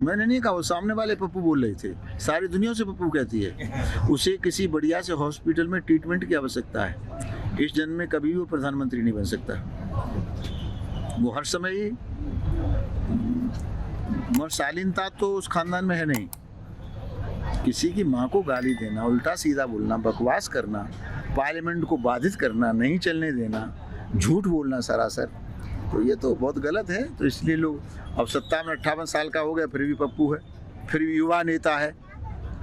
मैंने नहीं कहा, वो सामने वाले पप्पू बोल रहे थे। सारी दुनिया से पप्पू कहती है। उसे किसी बढ़िया से हॉस्पिटल में ट्रीटमेंट की आवश्यकता है। इस जन्म में कभी भी वो प्रधानमंत्री नहीं बन सकता। वो हर समय ही शालीनता तो उस खानदान में है नहीं। किसी की माँ को गाली देना, उल्टा सीधा बोलना, बकवास करना, पार्लियामेंट को बाधित करना, नहीं चलने देना, झूठ बोलना सरासर, तो ये तो बहुत गलत है। तो इसलिए लोग, अब सत्ता में 58 साल का हो गया फिर भी पप्पू है, फिर भी युवा नेता है।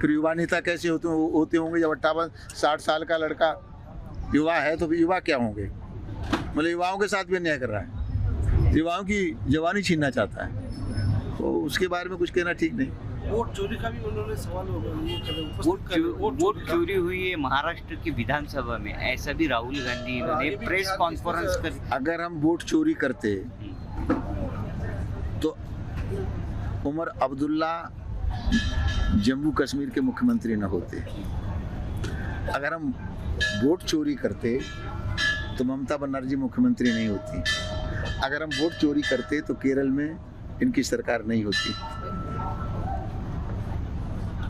फिर युवा नेता कैसे होते होंगे जब 58-60 साल का लड़का युवा है, तो युवा क्या होंगे? मतलब युवाओं के साथ भी अन्याय कर रहा है, युवाओं की जवानी छीनना चाहता है, तो उसके बारे में कुछ कहना ठीक नहीं। वोट चोरी का भी उन्होंने सवाल वोट चोरी हुई है महाराष्ट्र की विधानसभा में, ऐसा भी राहुल गांधी ने प्रेस कॉन्फ्रेंस कर। अगर हम वोट चोरी करते तो उमर अब्दुल्ला जम्मू कश्मीर के मुख्यमंत्री न होते। अगर हम वोट चोरी करते तो ममता बनर्जी मुख्यमंत्री नहीं होती। अगर हम वोट चोरी करते तो केरल में इनकी सरकार नहीं होती।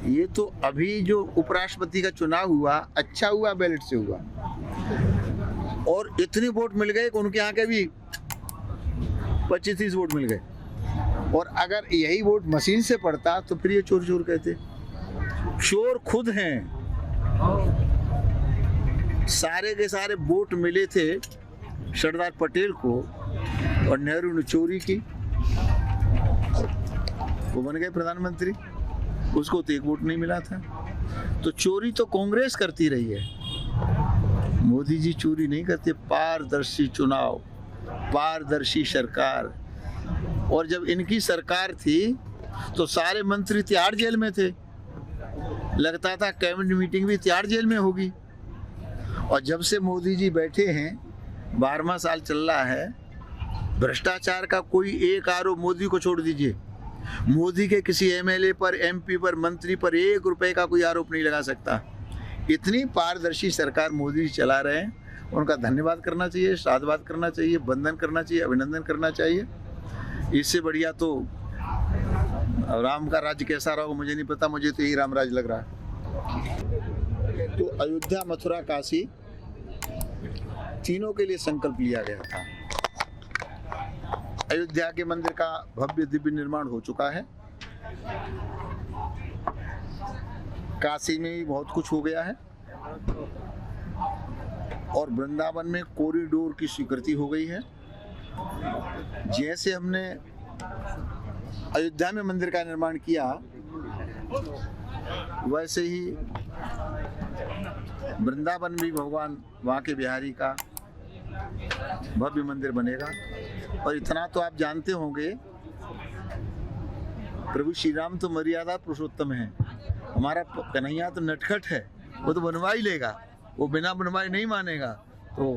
ये तो अभी जो उपराष्ट्रपति का चुनाव हुआ, अच्छा हुआ, बैलेट से हुआ, और इतने वोट मिल गए कि उनके यहाँ के भी 25-30 वोट मिल गए। और अगर यही वोट मशीन से पड़ता तो फिर ये चोर चोर कहते। चोर खुद हैं। सारे के सारे वोट मिले थे सरदार पटेल को, और नेहरू ने चोरी की, वो बन गए प्रधानमंत्री। उसको तो एक वोट नहीं मिला था। तो चोरी तो कांग्रेस करती रही है, मोदी जी चोरी नहीं करते। पारदर्शी चुनाव, पारदर्शी सरकार। और जब इनकी सरकार थी तो सारे मंत्री तिहाड़ जेल में थे। लगता था कैबिनेट मीटिंग भी तिहाड़ जेल में होगी। और जब से मोदी जी बैठे हैं, 12वां साल चल रहा है, भ्रष्टाचार का कोई एक आरोप, मोदी को छोड़ दीजिए, मोदी के किसी एमएलए पर, एमपी पर, मंत्री पर 1 रुपए का कोई आरोप नहीं लगा सकता। इतनी पारदर्शी सरकार मोदी जी चला रहे हैं। उनका धन्यवाद करना चाहिए, साधुवाद करना चाहिए, वंदन करना चाहिए, अभिनंदन करना चाहिए। इससे बढ़िया तो राम का राज्य कैसा रहा मुझे नहीं पता, मुझे तो यही राम राज्य लग रहा है। तो अयोध्या, मथुरा, काशी तीनों के लिए संकल्प लिया गया था। अयोध्या के मंदिर का भव्य दिव्य निर्माण हो चुका है। काशी में भी बहुत कुछ हो गया है, और वृंदावन में कॉरिडोर की स्वीकृति हो गई है। जैसे हमने अयोध्या में मंदिर का निर्माण किया, वैसे ही वृंदावन भी भगवान वहाँ के बिहारी का भव्य मंदिर बनेगा। और इतना तो आप जानते होंगे, प्रभु श्री राम तो मर्यादा पुरुषोत्तम है, हमारा कन्हैया तो नटखट है, वो तो बनवा ही लेगा, वो बिना बनवाए नहीं मानेगा। तो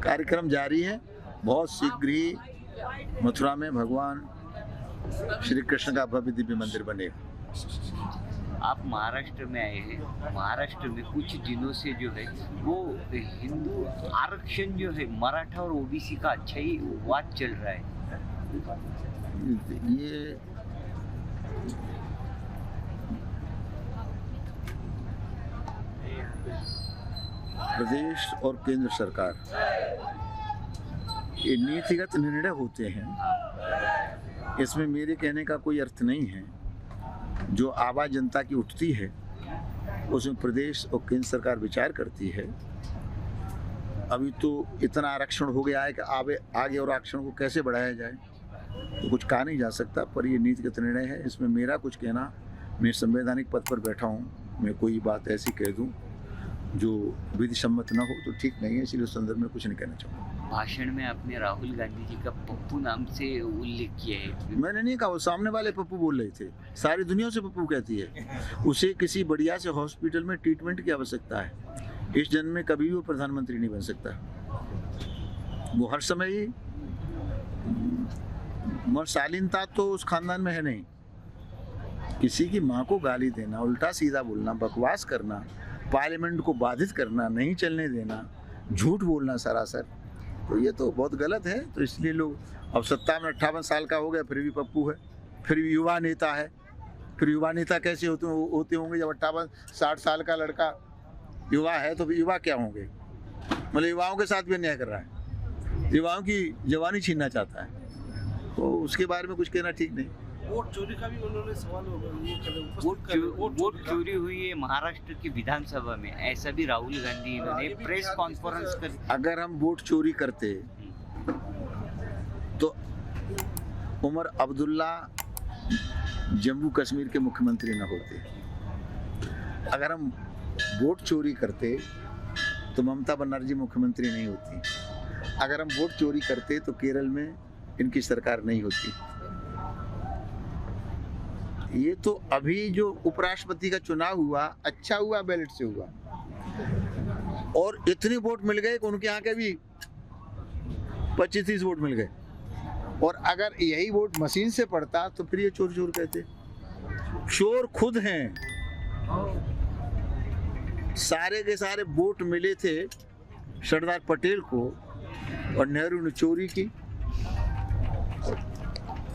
कार्यक्रम जारी है। बहुत शीघ्र ही मथुरा में भगवान श्री कृष्ण का भव्य दिव्य मंदिर बनेगा। आप महाराष्ट्र में आए हैं, महाराष्ट्र में कुछ दिनों से जो है वो हिंदू आरक्षण जो है मराठा और ओबीसी का अच्छा ही वाद चल रहा है। ये प्रदेश और केंद्र सरकार, ये नीतिगत निर्णय होते हैं। इसमें मेरे कहने का कोई अर्थ नहीं है। जो आवाज़ जनता की उठती है उसमें प्रदेश और केंद्र सरकार विचार करती है। अभी तो इतना आरक्षण हो गया है कि आगे और आरक्षण को कैसे बढ़ाया जाए तो कुछ कहा नहीं जा सकता, पर ये नीतिगत निर्णय है। इसमें मेरा कुछ कहना, मैं संवैधानिक पद पर बैठा हूँ, मैं कोई बात ऐसी कह दूँ जो विधि सम्मत न हो तो ठीक नहीं है, इसलिए उस संदर्भ में कुछ नहीं कहना चाहूँगा। भाषण में आपने राहुल गांधी जी का पप्पू नाम से उल्लेख किया है। मैंने नहीं कहा, वो सामने वाले पप्पू बोल रहे थे। सारी दुनिया से पप्पू कहती है। उसे किसी बढ़िया से हॉस्पिटल में ट्रीटमेंट की आवश्यकता है। इस जन्म में कभी भी वो प्रधानमंत्री नहीं बन सकता। वो हर समय ही शालीनता तो उस खानदान में है नहीं। किसी की माँ को गाली देना, उल्टा सीधा बोलना, बकवास करना, पार्लियामेंट को बाधित करना, नहीं चलने देना, झूठ बोलना सरासर, तो ये तो बहुत गलत है। तो इसलिए लोग, अब सत्ता में 58 साल का हो गया फिर भी पप्पू है, फिर युवा नेता है। फिर युवा नेता कैसे होते होंगे जब 58-60 साल का लड़का युवा है, तो फिर युवा क्या होंगे? मतलब युवाओं के साथ भी अन्याय कर रहा है, युवाओं की जवानी छीनना चाहता है, तो उसके बारे में कुछ कहना ठीक नहीं। वोट चोरी का भी उन्होंने सवाल वोट चोरी हुई है महाराष्ट्र की विधानसभा में, ऐसा भी राहुल गांधी इन्होंने प्रेस कॉन्फ्रेंस कर। अगर हम वोट चोरी करते तो उमर अब्दुल्ला जम्मू कश्मीर के मुख्यमंत्री न होते। अगर हम वोट चोरी करते तो ममता बनर्जी मुख्यमंत्री नहीं होती। अगर हम वोट चोरी करते तो केरल में इनकी सरकार नहीं होती। ये तो अभी जो उपराष्ट्रपति का चुनाव हुआ, अच्छा हुआ, बैलेट से हुआ, और इतने वोट मिल गए कि उनके यहाँ के भी 25-30 वोट मिल गए। और अगर यही वोट मशीन से पड़ता तो फिर ये चोर कहते। चोर खुद हैं। सारे के सारे वोट मिले थे सरदार पटेल को, और नेहरू ने चोरी की,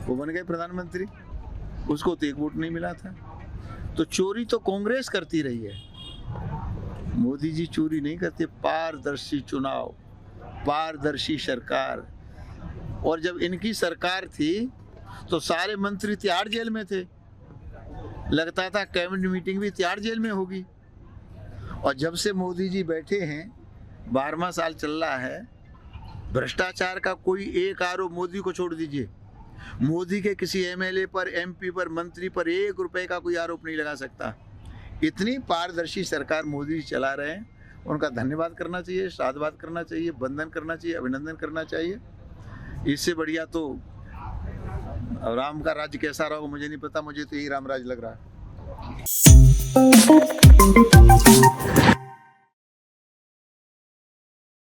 वो बन गए प्रधानमंत्री। उसको तो एक वोट नहीं मिला था। तो चोरी तो कांग्रेस करती रही है, मोदी जी चोरी नहीं करते। पारदर्शी चुनाव, पारदर्शी सरकार। और जब इनकी सरकार थी तो सारे मंत्री तिहाड़ जेल में थे, लगता था कैबिनेट मीटिंग भी तिहाड़ जेल में होगी। और जब से मोदी जी बैठे हैं, 12वां साल चल रहा है, भ्रष्टाचार का कोई एक आरोप, मोदी को छोड़ दीजिए, मोदी के किसी एमएलए पर, एमपी पर, मंत्री पर 1 रुपए का कोई आरोप नहीं लगा सकता। इतनी पारदर्शी सरकार मोदी जी चला रहे हैं। उनका धन्यवाद करना चाहिए, साधुवाद करना चाहिए, वंदन करना चाहिए, अभिनंदन करना चाहिए। इससे बढ़िया तो राम का राज्य कैसा रहा मुझे नहीं पता, मुझे तो यही राम राज्य लग रहा है।